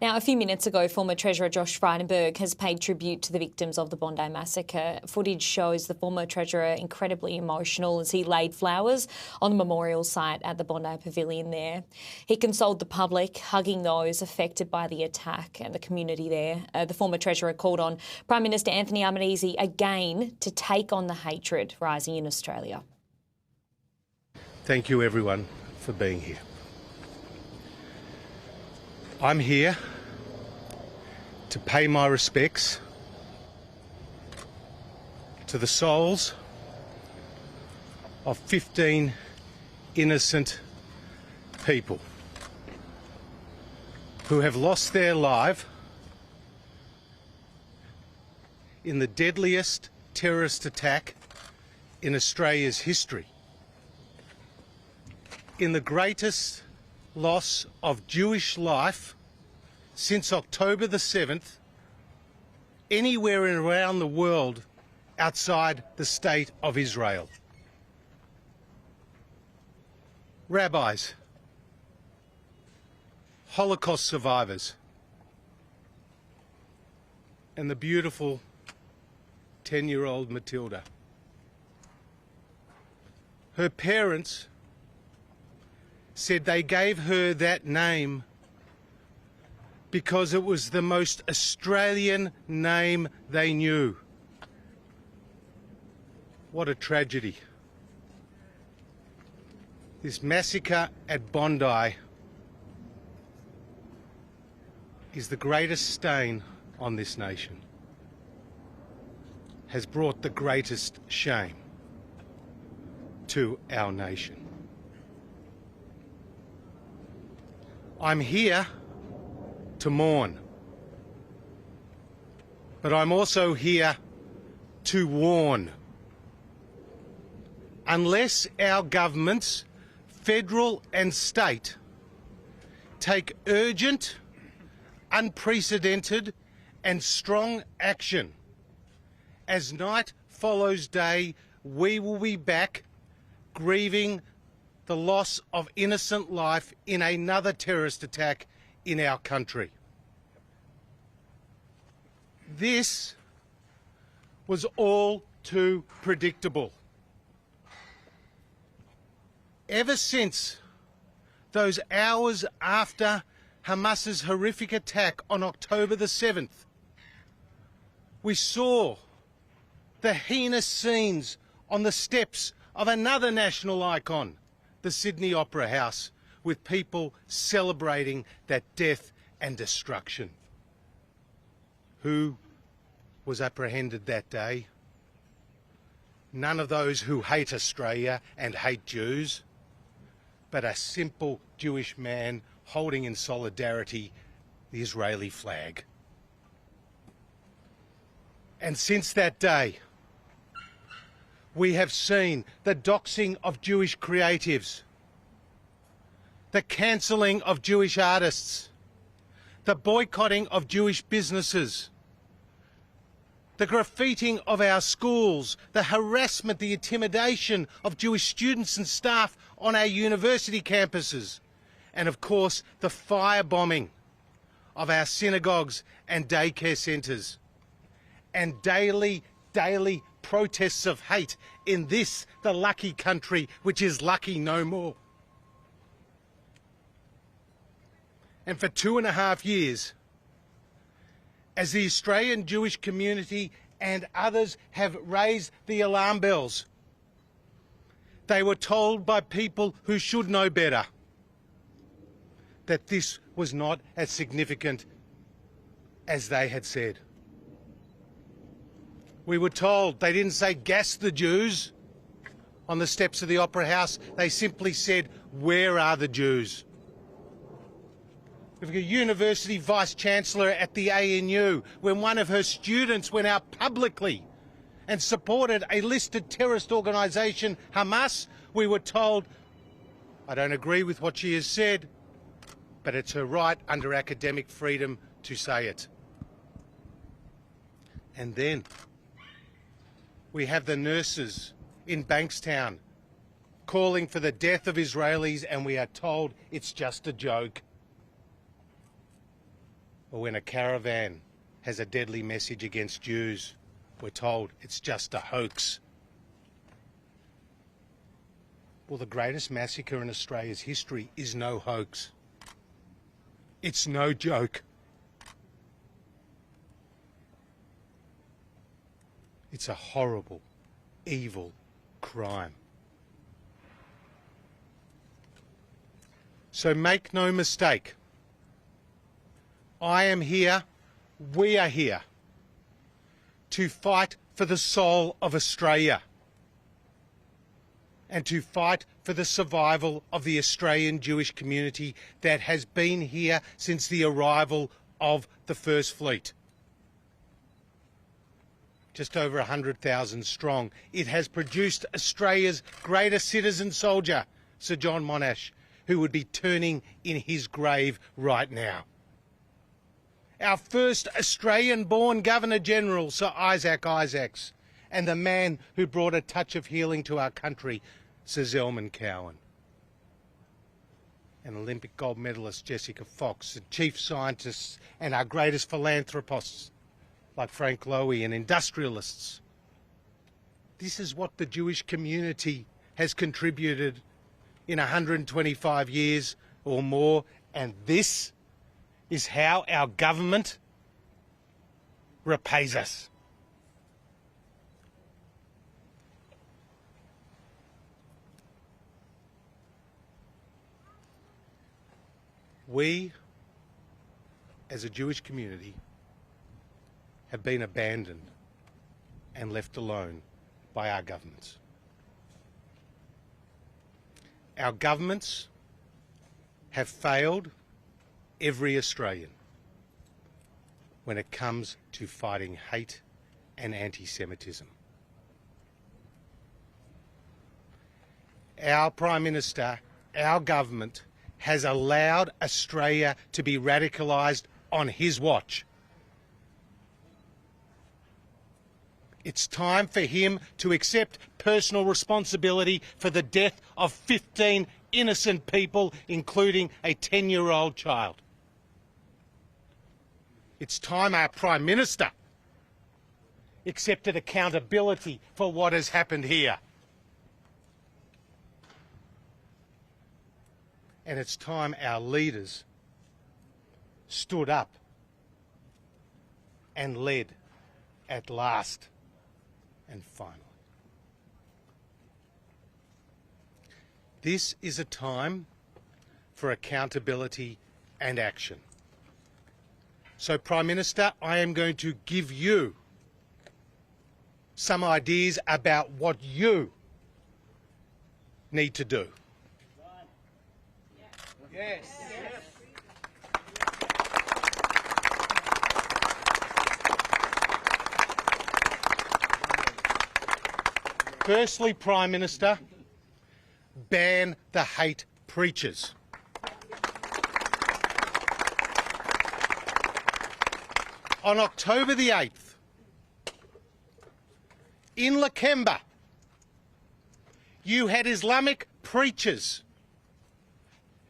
Now, a few minutes ago, former Treasurer Josh Frydenberg has paid tribute to the victims of the Bondi massacre. Footage shows the former Treasurer incredibly emotional as he laid flowers on the memorial site at the Bondi Pavilion there. He consoled the public, hugging those affected by the attack and the community there. The former Treasurer called on Prime Minister Anthony Albanese again to take on the hatred rising in Australia. Thank you, everyone, for being here. I'm here to pay my respects to the souls of 15 innocent people who have lost their life in the deadliest terrorist attack in Australia's history, in the greatest loss of Jewish life since October the 7th anywhere around the world outside the state of Israel. Rabbis, Holocaust survivors, and the beautiful 10-year-old Matilda. Her parents said they gave her that name because it was the most Australian name they knew. What a tragedy. This massacre at Bondi is the greatest stain on this nation, has brought the greatest shame to our nation. I'm here to mourn, but I'm also here to warn. Unless our governments, federal and state, take urgent, unprecedented and strong action, as night follows day, we will be back grieving the loss of innocent life in another terrorist attack in our country. This was all too predictable. Ever since those hours after Hamas's horrific attack on October the 7th, we saw the heinous scenes on the steps of another national icon, the Sydney Opera House, with people celebrating that death and destruction. Who was apprehended that day? None of those who hate Australia and hate Jews, but a simple Jewish man holding in solidarity the Israeli flag. And since that day, we have seen the doxing of Jewish creatives, the cancelling of Jewish artists, the boycotting of Jewish businesses, the graffiting of our schools, the harassment, the intimidation of Jewish students and staff on our university campuses, and of course the firebombing of our synagogues and daycare centres, and daily protests of hate in this, the lucky country which is lucky no more. And for 2.5 years, as the Australian Jewish community and others have raised the alarm bells, they were told by people who should know better that this was not as significant as they had said. We were told, they didn't say gas the Jews on the steps of the Opera House, they simply said, where are the Jews? We've got a university vice-chancellor at the ANU, when one of her students went out publicly and supported a listed terrorist organisation, Hamas, we were told, I don't agree with what she has said, but it's her right under academic freedom to say it. And then we have the nurses in Bankstown calling for the death of Israelis, and we are told it's just a joke. Or when a caravan has a deadly message against Jews, we're told it's just a hoax. Well, the greatest massacre in Australia's history is no hoax. It's no joke. It's a horrible, evil crime. So make no mistake, I am here, we are here, to fight for the soul of Australia and to fight for the survival of the Australian Jewish community that has been here since the arrival of the First Fleet. Just over 100,000 strong. It has produced Australia's greatest citizen soldier, Sir John Monash, who would be turning in his grave right now. Our first Australian-born Governor-General, Sir Isaac Isaacs, and the man who brought a touch of healing to our country, Sir Zelman Cowen. And Olympic gold medalist Jessica Fox, and chief scientists and our greatest philanthropists like Frank Lowy and industrialists. This is what the Jewish community has contributed in 125 years or more, and this is how our government repays us. We, as a Jewish community, have been abandoned and left alone by our governments. Our governments have failed every Australian when it comes to fighting hate and anti-Semitism. Our Prime Minister, our government, has allowed Australia to be radicalised on his watch. It's time for him to accept personal responsibility for the death of 15 innocent people, including a 10-year-old child. It's time our Prime Minister accepted accountability for what has happened here. And it's time our leaders stood up and led at last and finally. This is a time for accountability and action. So, Prime Minister, I am going to give you some ideas about what you need to do. Yes. Yes. Firstly, Prime Minister, ban the hate preachers. On October the 8th, in Lakemba, you had Islamic preachers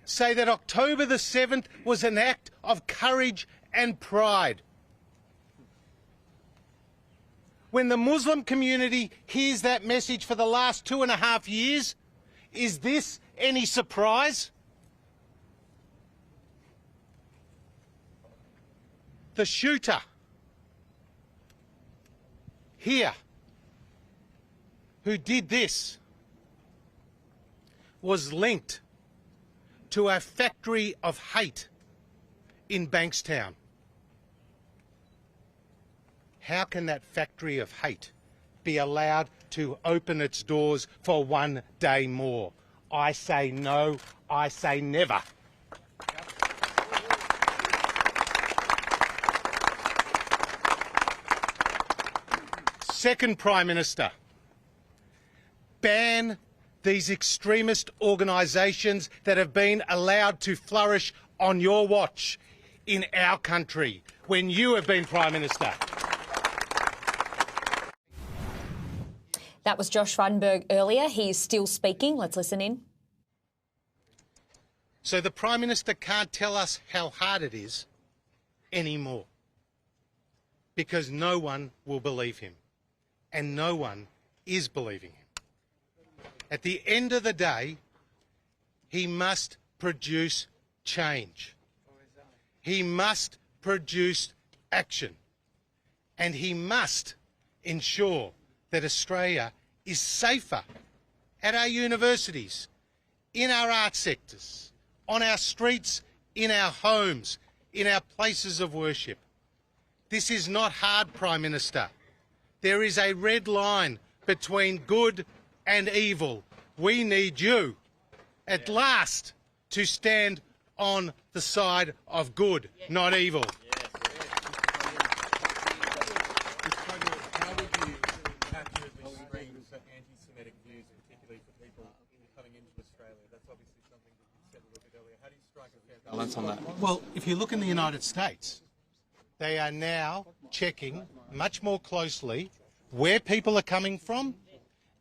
say that October the 7th was an act of courage and pride. When the Muslim community hears that message for the last 2.5 years, is this any surprise? The shooter here who did this was linked to a factory of hate in Bankstown. How can that factory of hate be allowed to open its doors for one day more? I say no, I say never. Second, Prime Minister, ban these extremist organisations that have been allowed to flourish on your watch in our country when you have been Prime Minister. That was Josh Frydenberg earlier. He is still speaking. Let's listen in. So the Prime Minister can't tell us how hard it is anymore, because no one will believe him, and no one is believing him. At the end of the day, he must produce change. He must produce action, and he must ensure that Australia is safer at our universities, in our art sectors, on our streets, in our homes, in our places of worship. This is not hard, Prime Minister. There is a red line between good and evil. We need you, at last, to stand on the side of good, not evil. How would you accurately screen for anti-Semitic views, particularly for people coming into Australia? That's obviously something that you said a little bit earlier. How do you strike a fair balance on that? Well, if you look in the United States, they are now checking much more closely where people are coming from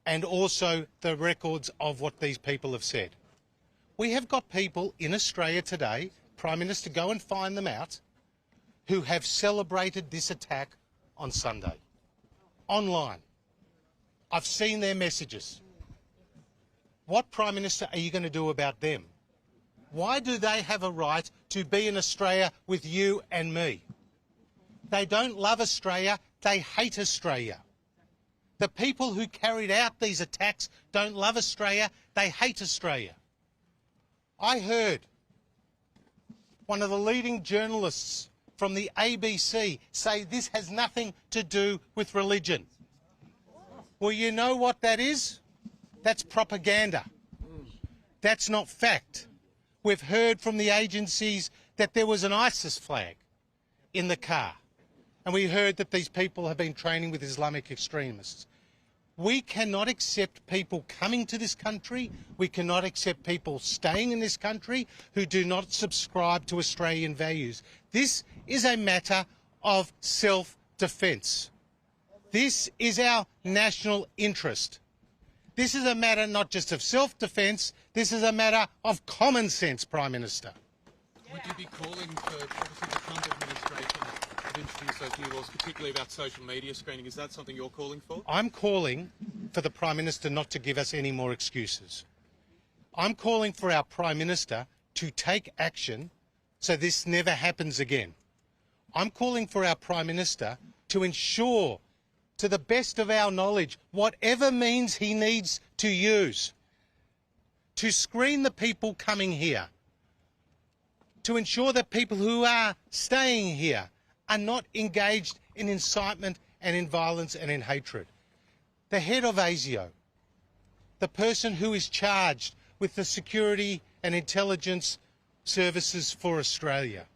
and also the records of what these people have said. We have got people in Australia today, Prime Minister, go and find them out, who have celebrated this attack on Sunday, online. I've seen their messages. What, Prime Minister, are you going to do about them? Why do they have a right to be in Australia with you and me? They don't love Australia, they hate Australia. The people who carried out these attacks don't love Australia, they hate Australia. I heard one of the leading journalists from the ABC say this has nothing to do with religion. Well, you know what that is? That's propaganda. That's not fact. We've heard from the agencies that there was an ISIS flag in the car, and we heard that these people have been training with Islamic extremists. We cannot accept people coming to this country. We cannot accept people staying in this country who do not subscribe to Australian values. This is a matter of self-defence. This is our national interest. This is a matter not just of self-defence, this is a matter of common sense, Prime Minister. Would you be calling for, obviously, the Trump administration to introduce those new laws, particularly about social media screening? Is that something you're calling for? I'm calling for the Prime Minister not to give us any more excuses. I'm calling for our Prime Minister to take action so this never happens again. I'm calling for our Prime Minister to ensure, to the best of our knowledge, whatever means he needs to use, to screen the people coming here, to ensure that people who are staying here are not engaged in incitement and in violence and in hatred. The head of ASIO, the person who is charged with the security and intelligence services for Australia,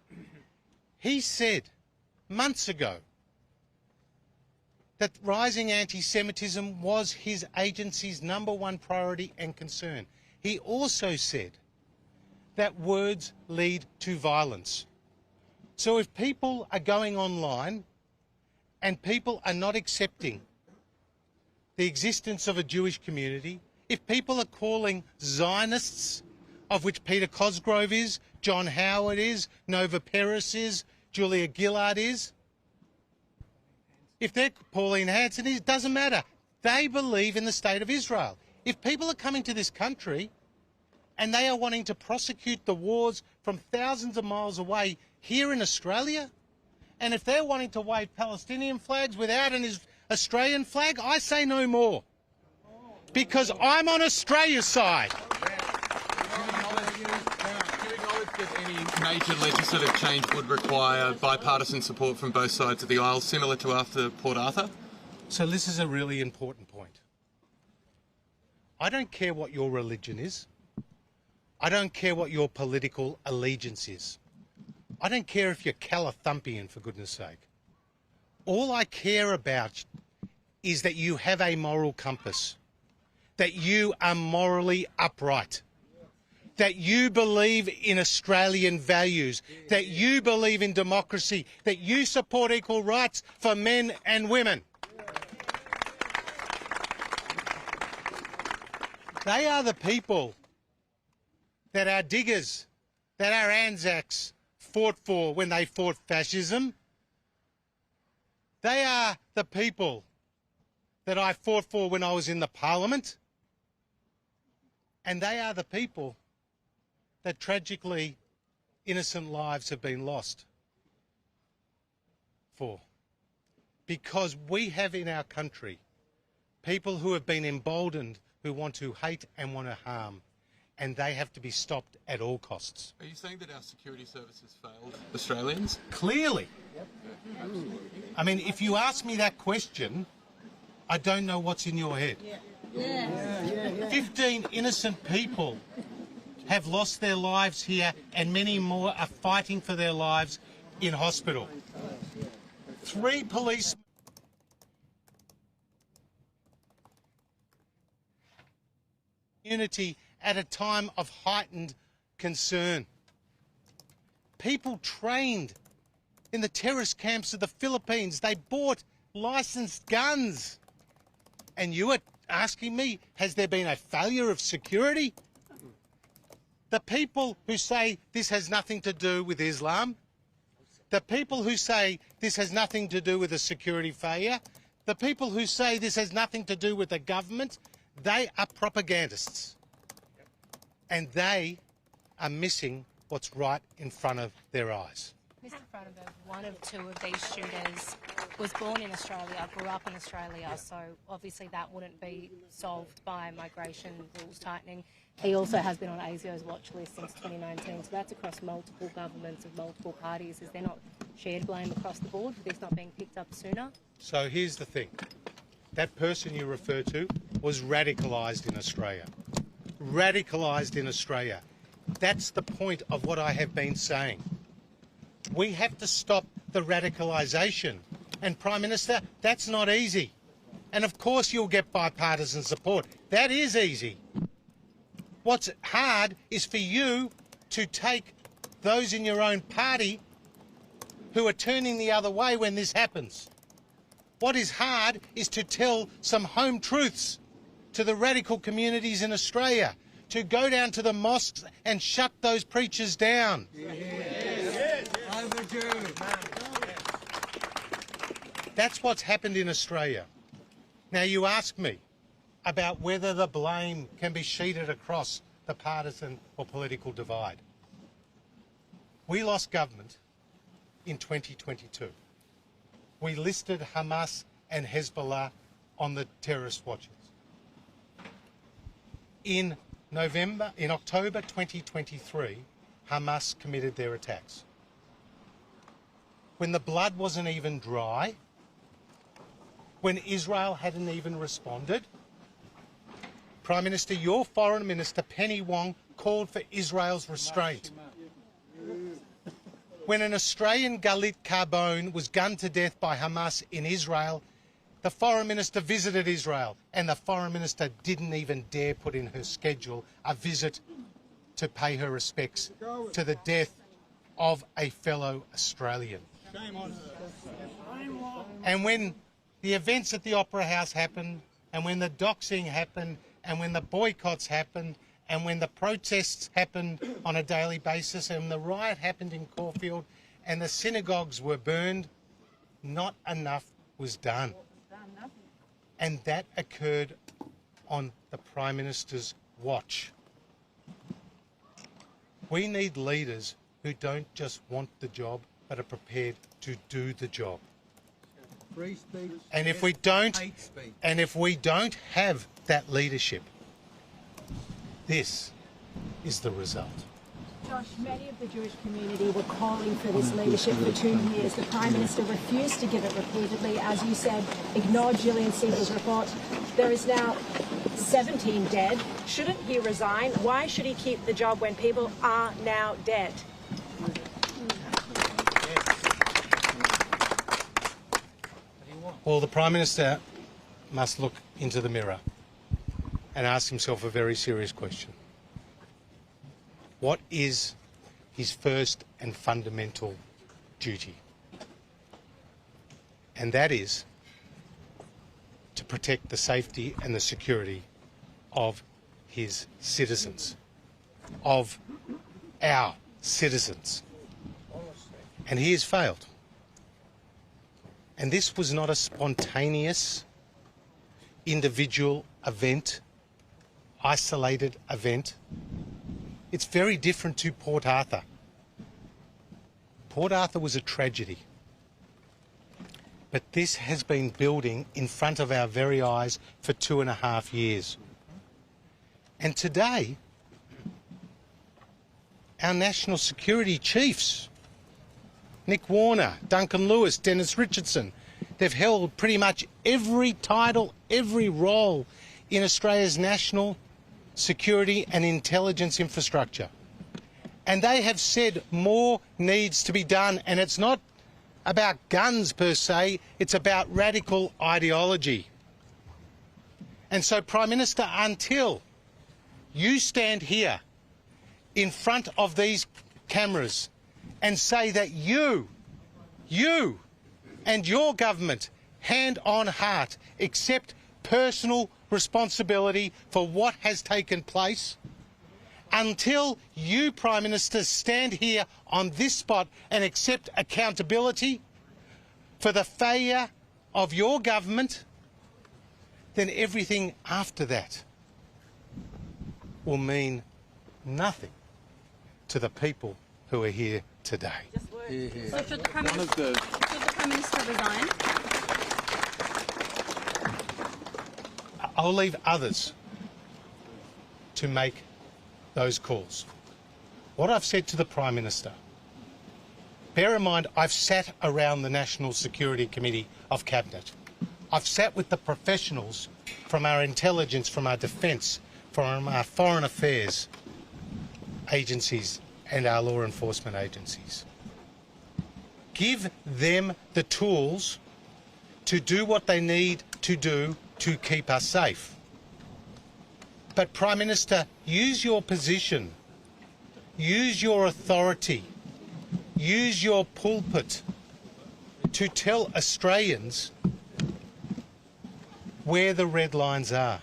he said months ago that rising anti-Semitism was his agency's #1 priority and concern. He also said that words lead to violence. So if people are going online and people are not accepting the existence of a Jewish community, if people are calling Zionists, of which Peter Cosgrove is, John Howard is, Nova Peris is, Julia Gillard is, if they're Pauline Hanson is, it doesn't matter. They believe in the state of Israel. If people are coming to this country and they are wanting to prosecute the wars from thousands of miles away here in Australia, and if they're wanting to wave Palestinian flags without an Australian flag, I say no more. Because I'm on Australia's side. Do you acknowledge that any major legislative change would require bipartisan support from both sides of the aisle, similar to after Port Arthur? So this is a really important point. I don't care what your religion is. I don't care what your political allegiance is. I don't care if you're Calathumpian, for goodness sake. All I care about is that you have a moral compass, that you are morally upright, that you believe in Australian values, that you believe in democracy, that you support equal rights for men and women. They are the people that are diggers, that are Anzacs fought for when they fought fascism. They are the people that I fought for when I was in the Parliament. And they are the people that tragically innocent lives have been lost for. Because we have in our country people who have been emboldened, who want to hate and want to harm, and they have to be stopped at all costs. Are you saying that our security services failed Australians? Clearly. I mean, if you ask me that question, I don't know what's in your head. 15 innocent people have lost their lives here, and many more are fighting for their lives in hospital. 3 police community at a time of heightened concern. People trained in the terrorist camps of the Philippines. They bought licensed guns. And you are asking me, has there been a failure of security? The people who say this has nothing to do with Islam, the people who say this has nothing to do with a security failure, the people who say this has nothing to do with the government, they are propagandists. And they are missing what's right in front of their eyes. Mr. Frydenberg, one of 2 of these shooters was born in Australia, grew up in Australia, so obviously that wouldn't be solved by migration rules tightening. He also has been on ASIO's watch list since 2019, so that's across multiple governments of multiple parties. Is there not shared blame across the board for this not being picked up sooner? So here's the thing. That person you refer to was radicalised in Australia. Radicalised in Australia. That's the point of what I have been saying. We have to stop the radicalisation. And Prime Minister, that's not easy. And of course you'll get bipartisan support. That is easy. What's hard is for you to take those in your own party who are turning the other way when this happens. What is hard is to tell some home truths to the radical communities in Australia, to go down to the mosques and shut those preachers down. That's what's happened in Australia. Now you ask me about whether the blame can be sheeted across the partisan or political divide. We lost government in 2022. We listed Hamas and Hezbollah on the terrorist watches. In October 2023, Hamas committed their attacks. When the blood wasn't even dry, when Israel hadn't even responded, Prime Minister, your Foreign Minister, Penny Wong, called for Israel's restraint. When an Australian Galit Carbone was gunned to death by Hamas in Israel, the Foreign Minister visited Israel, and the Foreign Minister didn't even dare put in her schedule a visit to pay her respects to the death of a fellow Australian. Shame on her. And when the events at the Opera House happened, and when the doxing happened, and when the boycotts happened, and when the protests happened on a daily basis, and the riot happened in Caulfield, and the synagogues were burned, not enough was done. And that occurred on the Prime Minister's watch. We need leaders who don't just want the job, but are prepared to do the job. Free speech. And if we don't, have that leadership, this is the result. Josh, many of the Jewish community were calling for this leadership for 2 years. The Prime Minister refused to give it repeatedly. As you said, ignored Gillian Siegel's report. There is now 17 dead. Shouldn't he resign? Why should he keep the job when people are now dead? Well, the Prime Minister must look into the mirror and ask himself a very serious question. What is his first and fundamental duty? And that is to protect the safety and the security of his citizens, of our citizens. And he has failed. And this was not a spontaneous, individual event, isolated event. It's very different to Port Arthur. Port Arthur was a tragedy. But this has been building in front of our very eyes for 2.5 years. And today, our national security chiefs, Nick Warner, Duncan Lewis, Dennis Richardson, they've held pretty much every title, every role in Australia's national security and intelligence infrastructure. And they have said more needs to be done, and it's not about guns per se, it's about radical ideology. And so, Prime Minister, until you stand here in front of these cameras and say that you and your government, hand on heart, accept personal responsibility for what has taken place, until you, Prime Minister, stand here on this spot and accept accountability for the failure of your government, then everything after that will mean nothing to the people who are here today. So should the Prime Minister resign? I'll leave others to make those calls. What I've said to the Prime Minister, bear in mind I've sat around the National Security Committee of Cabinet. I've sat with the professionals from our intelligence, from our defence, from our foreign affairs agencies and our law enforcement agencies. Give them the tools to do what they need to do to keep us safe. But Prime Minister, use your position, use your authority, use your pulpit to tell Australians where the red lines are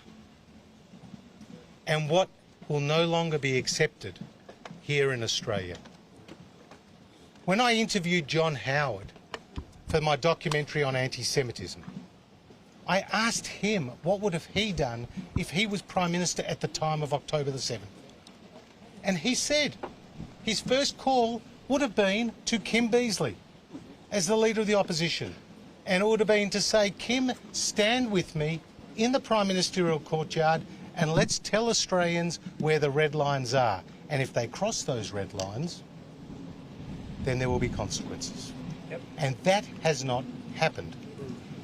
and what will no longer be accepted here in Australia. When I interviewed John Howard for my documentary on anti-Semitism, I asked him what would have he done if he was Prime Minister at the time of October the 7th. And he said his first call would have been to Kim Beazley as the Leader of the Opposition. And it would have been to say, Kim, stand with me in the Prime Ministerial courtyard and let's tell Australians where the red lines are. And if they cross those red lines, then there will be consequences. Yep. And that has not happened.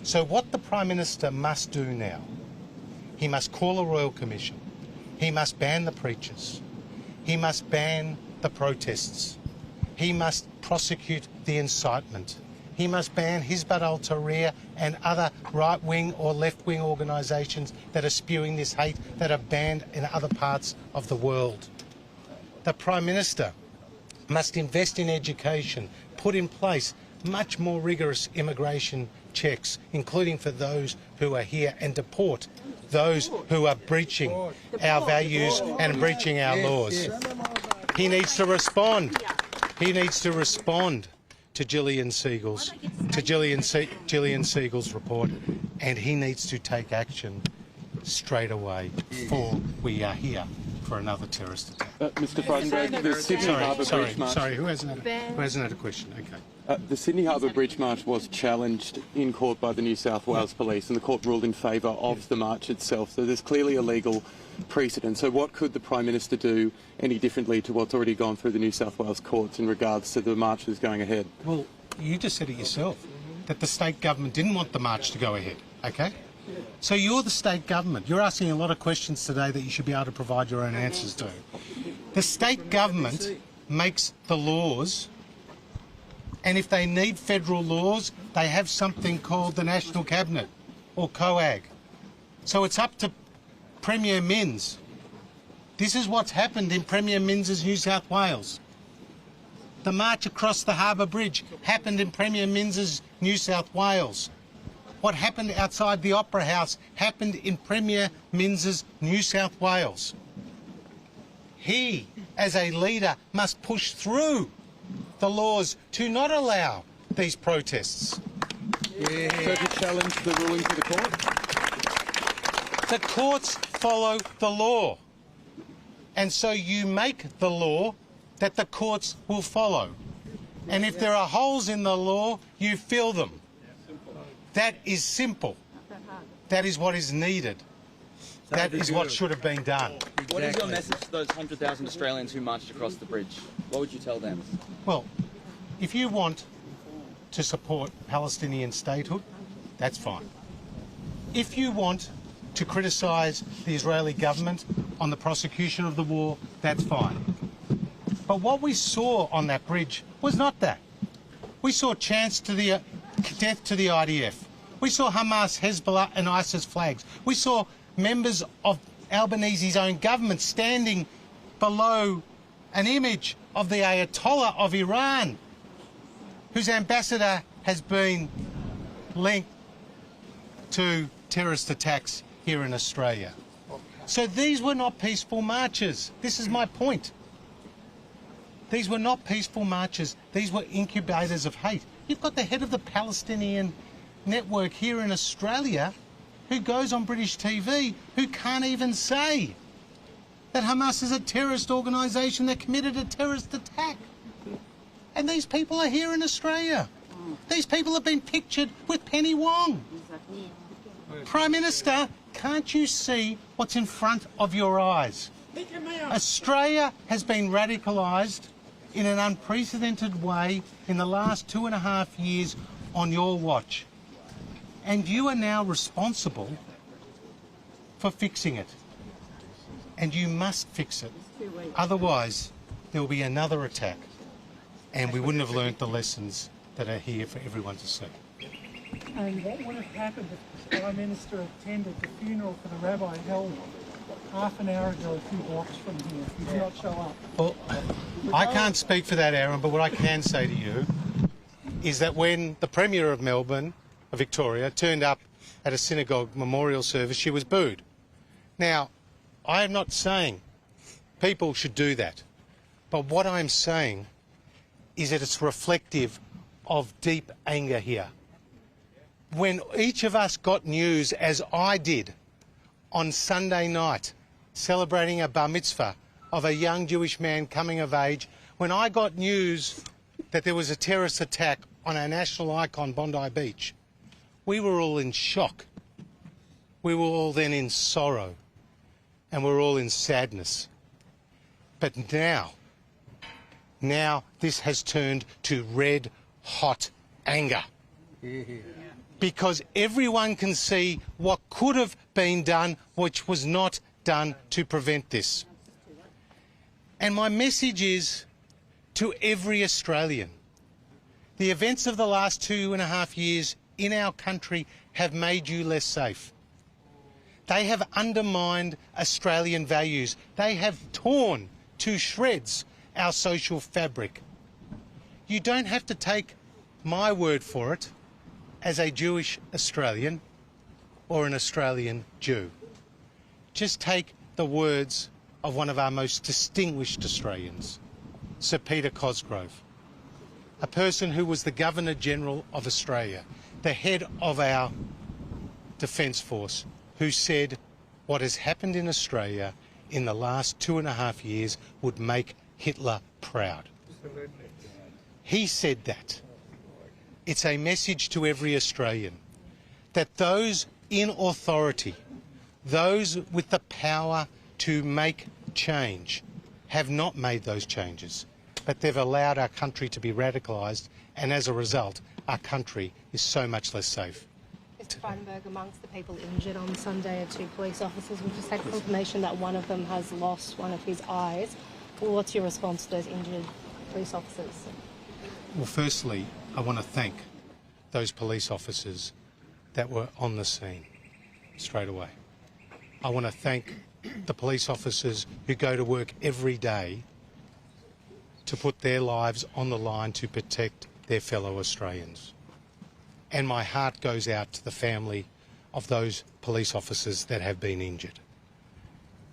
So what the Prime Minister must do now, he must call a royal commission, he must ban the preachers, he must ban the protests, he must prosecute the incitement, he must ban Hizb ut-Tahrir and other right-wing or left-wing organisations that are spewing this hate that are banned in other parts of the world. The Prime Minister must invest in education, put in place much more rigorous immigration checks, including for those who are here, and deport those who are breaching our values and breaching our laws. He needs to respond. He needs to respond to Gillian Siegel's report, and he needs to take action straight away before we are here for another terrorist attack. Mr. Frydenberg, the Sydney Harbour Bridge March. Sorry, who hasn't had a question? Okay. The Sydney Harbour Bridge March was challenged in court by the New South Wales Police, and the court ruled in favour of the march itself. So there's clearly a legal precedent. So what could the Prime Minister do any differently to what's already gone through the New South Wales courts in regards to the march that's going ahead? Well, you just said it yourself, that the state government didn't want the march to go ahead, okay? So you're the state government. You're asking a lot of questions today that you should be able to provide your own answers to. The state government makes the laws, and if they need federal laws, they have something called the National Cabinet, or COAG. So it's up to Premier Minns. This is what's happened in Premier Minns' New South Wales. The march across the Harbour Bridge happened in Premier Minns' New South Wales. What happened outside the Opera House happened in Premier Minns' New South Wales. He, as a leader, must push through the laws to not allow these protests. So to challenge the ruling to the court? The courts follow the law. And so you make the law that the courts will follow. And if there are holes in the law, you fill them. That is simple. That is what is needed. That is what should have been done. What is your message to those 100,000 Australians who marched across the bridge? What would you tell them? Well, if you want to support Palestinian statehood, that's fine. If you want to criticise the Israeli government on the prosecution of the war, that's fine. But what we saw on that bridge was not that. We saw chants to the death to the IDF. We saw Hamas, Hezbollah and ISIS flags. We saw members of Albanese's own government standing below an image of the Ayatollah of Iran, whose ambassador has been linked to terrorist attacks here in Australia. So these were not peaceful marches. This is my point. These were not peaceful marches. These were incubators of hate. You've got the head of the Palestinian network here in Australia who goes on British TV who can't even say that Hamas is a terrorist organisation that committed a terrorist attack. And these people are here in Australia. These people have been pictured with Penny Wong. Prime Minister, can't you see what's in front of your eyes? Australia has been radicalised in an unprecedented way in the last 2.5 years on your watch. And you are now responsible for fixing it. And you must fix it. Otherwise, there will be another attack. And we wouldn't have learnt the lessons that are here for everyone to see. And what would have happened if the Prime Minister attended the funeral for the rabbi held half an hour ago, a few blocks from here? He did not show up. Well, I can't speak for that, Aaron, but what I can say to you is that when the Premier of Melbourne, Victoria, turned up at a synagogue memorial service, she was booed. Now, I am not saying people should do that, but what I'm saying is that it's reflective of deep anger here. When each of us got news, as I did, on Sunday night, celebrating a bar mitzvah of a young Jewish man coming of age, when I got news that there was a terrorist attack on our national icon, Bondi Beach, we were all in shock. We were all then in sorrow, and we're all in sadness. But now this has turned to red-hot anger. Because everyone can see what could have been done, which was not done to prevent this. And my message is to every Australian. The events of the last 2.5 years in our country have made you less safe. They have undermined Australian values. They have torn to shreds our social fabric. You don't have to take my word for it as a Jewish Australian or an Australian Jew. Just take the words of one of our most distinguished Australians, Sir Peter Cosgrove, a person who was the Governor-General of Australia, the head of our Defence Force, who said what has happened in Australia in the last 2.5 years would make Hitler proud. He said that. It's a message to every Australian that those in authority, those with the power to make change, have not made those changes, but they've allowed our country to be radicalised, and as a result, our country is so much less safe. Mr. Frydenberg, amongst the people injured on Sunday are 2 police officers. We've just had confirmation that one of them has lost one of his eyes. Well, what's your response to those injured police officers? Well, firstly, I want to thank those police officers that were on the scene straight away. I want to thank the police officers who go to work every day to put their lives on the line to protect their fellow Australians. And my heart goes out to the family of those police officers that have been injured.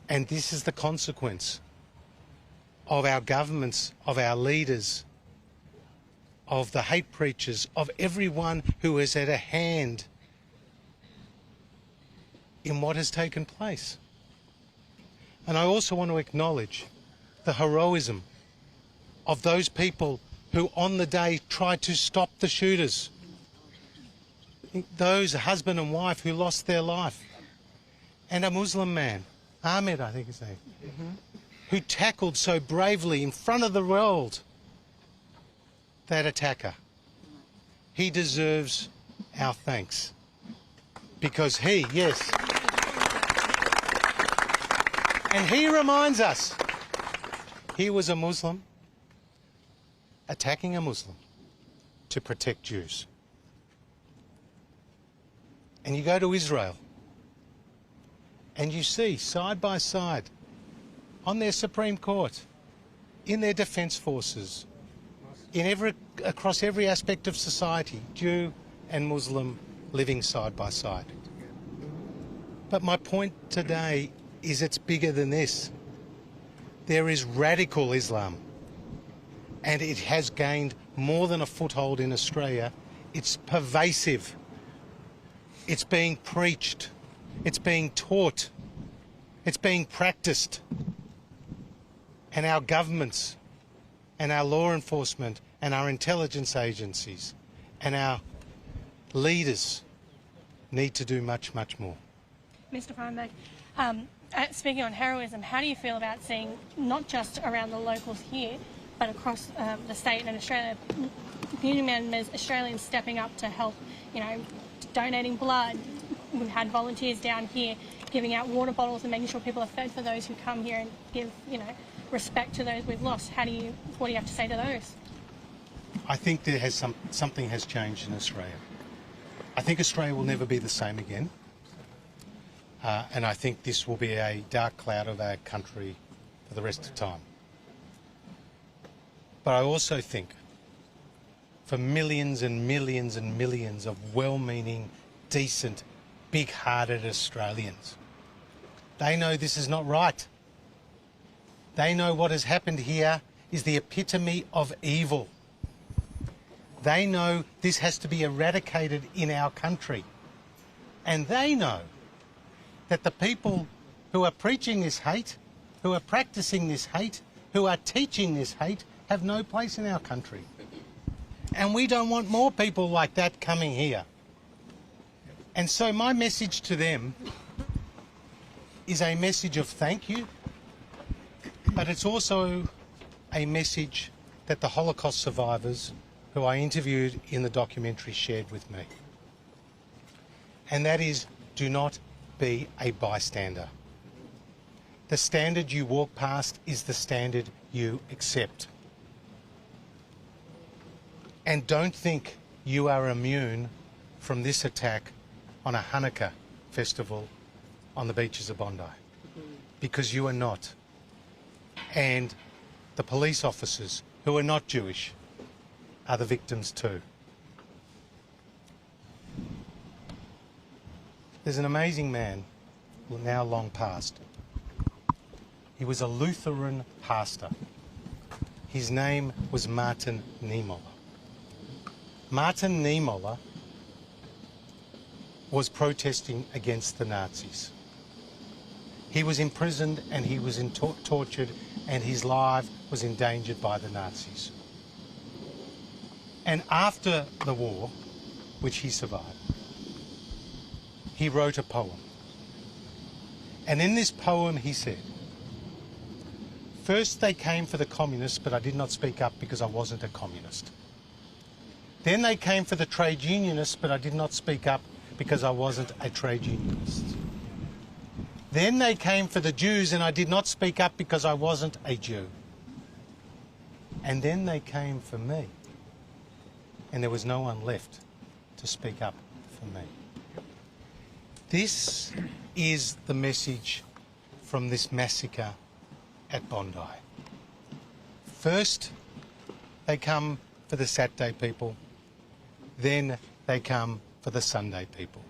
And this is the consequence of our governments, of our leaders, of the hate preachers, of everyone who has had a hand in what has taken place. And I also want to acknowledge the heroism of those people who on the day tried to stop the shooters. Those husband and wife who lost their life. And a Muslim man, Ahmed I think his name, who tackled so bravely in front of the world that attacker. He deserves our thanks. Because he, yes, and he reminds us, he was a Muslim attacking a Muslim to protect Jews. And you go to Israel and you see side by side on their Supreme Court, in their defence forces, across every aspect of society, Jew and Muslim living side by side. But my point today is it's bigger than this. There is radical Islam, and it has gained more than a foothold in Australia. It's pervasive. It's being preached. It's being taught. It's being practiced. And our governments and our law enforcement and our intelligence agencies and our leaders need to do much, much more. Mr. Frydenberg, speaking on heroism, how do you feel about seeing, not just around the locals here, but across the state and Australia, community members, Australians stepping up to help, donating blood? We've had volunteers down here giving out water bottles and making sure people are fed for those who come here and give, respect to those we've lost. What do you have to say to those? I think something has changed in Australia. I think Australia will never be the same again. And I think this will be a dark cloud of our country for the rest of time. But I also think for millions and millions and millions of well-meaning, decent, big-hearted Australians, they know this is not right. They know what has happened here is the epitome of evil. They know this has to be eradicated in our country. And they know that the people who are preaching this hate, who are practicing this hate, who are teaching this hate, have no place in our country. And we don't want more people like that coming here. And so my message to them is a message of thank you, but it's also a message that the Holocaust survivors who I interviewed in the documentary shared with me. And that is, do not be a bystander. The standard you walk past is the standard you accept. And don't think you are immune from this attack on a Hanukkah festival on the beaches of Bondi, because you are not. And the police officers who are not Jewish are the victims too. There's an amazing man, now long past. He was a Lutheran pastor. His name was Martin Niemöller. Martin Niemöller was protesting against the Nazis. He was imprisoned and he was tortured, and his life was endangered by the Nazis. And after the war, which he survived, he wrote a poem. And in this poem he said, "First they came for the communists, but I did not speak up because I wasn't a communist. Then they came for the trade unionists, but I did not speak up because I wasn't a trade unionist. Then they came for the Jews, and I did not speak up because I wasn't a Jew. And then they came for me, and there was no one left to speak up for me." This is the message from this massacre at Bondi. First, they come for the Saturday people, then they come for the Sunday people.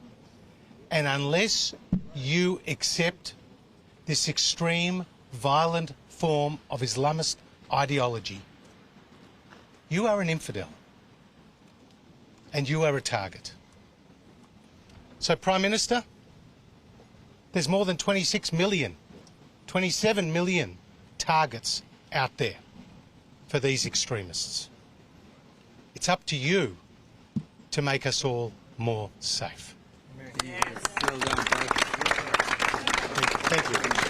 And unless you accept this extreme, violent form of Islamist ideology, you are an infidel. and you are a target. So, Prime Minister, there's more than 26 million, 27 million targets out there for these extremists. It's up to you to make us all more safe. Yes. Well done, Thank you.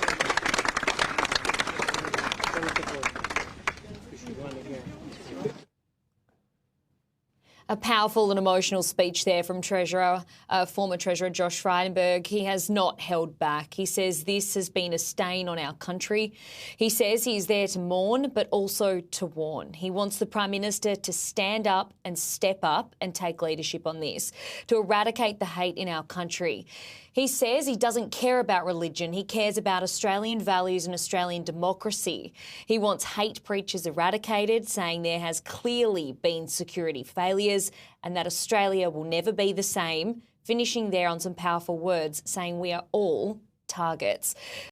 A powerful and emotional speech there from former Treasurer Josh Frydenberg. He has not held back. He says this has been a stain on our country. He says he is there to mourn, but also to warn. He wants the Prime Minister to stand up and step up and take leadership on this, to eradicate the hate in our country. He says he doesn't care about religion. He cares about Australian values and Australian democracy. He wants hate preachers eradicated, saying there has clearly been security failures and that Australia will never be the same, finishing there on some powerful words, saying we are all targets.